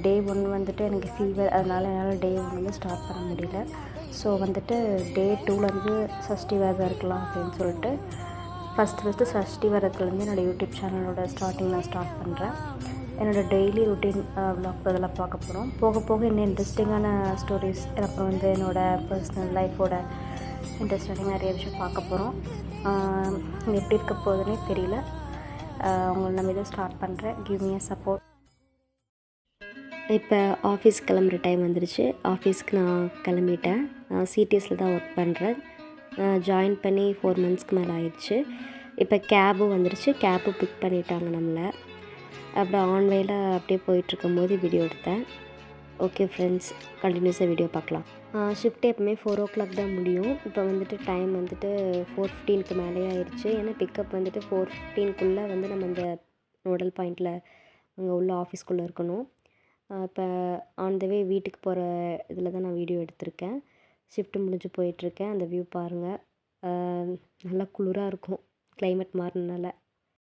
டே 1 வந்துட்டு எனக்கு ஃபீவர், அதனால் என்னால் டே 1 வந்து ஸ்டார்ட் பண்ண முடியல. ஸோ வந்துட்டு டே 2லேருந்து சஷ்டி விரதம் இருக்கலாம் அப்படின்னு சொல்லிட்டு ஃபஸ்ட்டு சஷ்டி விரதத்துலேருந்து என்னோடய யூடியூப் சேனலோட ஸ்டார்டிங் நான் ஸ்டார்ட் பண்ணுறேன். என்னோடய டெய்லி ரொட்டீன் விலாக் இதெல்லாம் பார்க்க போகிறோம். போக போக இன்னும் இன்ட்ரெஸ்டிங்கான ஸ்டோரிஸ், அப்புறம் வந்து என்னோடய பர்சனல் லைஃபோட இன்ட்ரெஸ்டிங்காக நிறைய விஷயம் பார்க்க போகிறோம். எப்படி இருக்க போகுதுன்னே தெரியல. உங்களை நம்ம இதை ஸ்டார்ட் பண்ணுறேன். Give me a support. இப்போ ஆஃபீஸ் கிளம்புற டைம் வந்துருச்சு. ஆஃபீஸ்க்கு நான் கிளம்பிட்டேன். நான் சிடிஎஸில் தான் ஒர்க் பண்ணுறேன். ஜாயின் பண்ணி 4 மந்த்ஸ்க்கு மேலே ஆயிடுச்சு. இப்போ கேபும் வந்துருச்சு. கேபும் பிக் பண்ணிட்டாங்க நம்மளை. அப்புறம் ஆன்வேயில் அப்படியே போயிட்டுருக்கும்போது வீடியோ எடுத்தேன். ஓகே ஃப்ரெண்ட்ஸ், கண்டினியூஸாக வீடியோ பார்க்கலாம். ஷிஃப்ட் எப்பவுமே 4 o'clock தான் முடியும். இப்போ வந்துட்டு டைம் வந்துட்டு 4:15க்கு மேலே ஆயிடுச்சு. ஏன்னா பிக்கப் வந்துட்டு 4:15க்குள்ளே வந்து நம்ம இந்த நோடல் பாயிண்டில் அங்கே உள்ள ஆஃபீஸ்க்குள்ளே இருக்கணும். இப்போ ஆன் த வே வீட்டுக்கு போகிற இதில் தான் நான் வீடியோ எடுத்திருக்கேன். ஷிஃப்ட்டு முடிஞ்சு போயிட்டுருக்கேன். அந்த வியூ பாருங்கள். நல்லா குளிராக இருக்கும் கிளைமேட் மாறினால.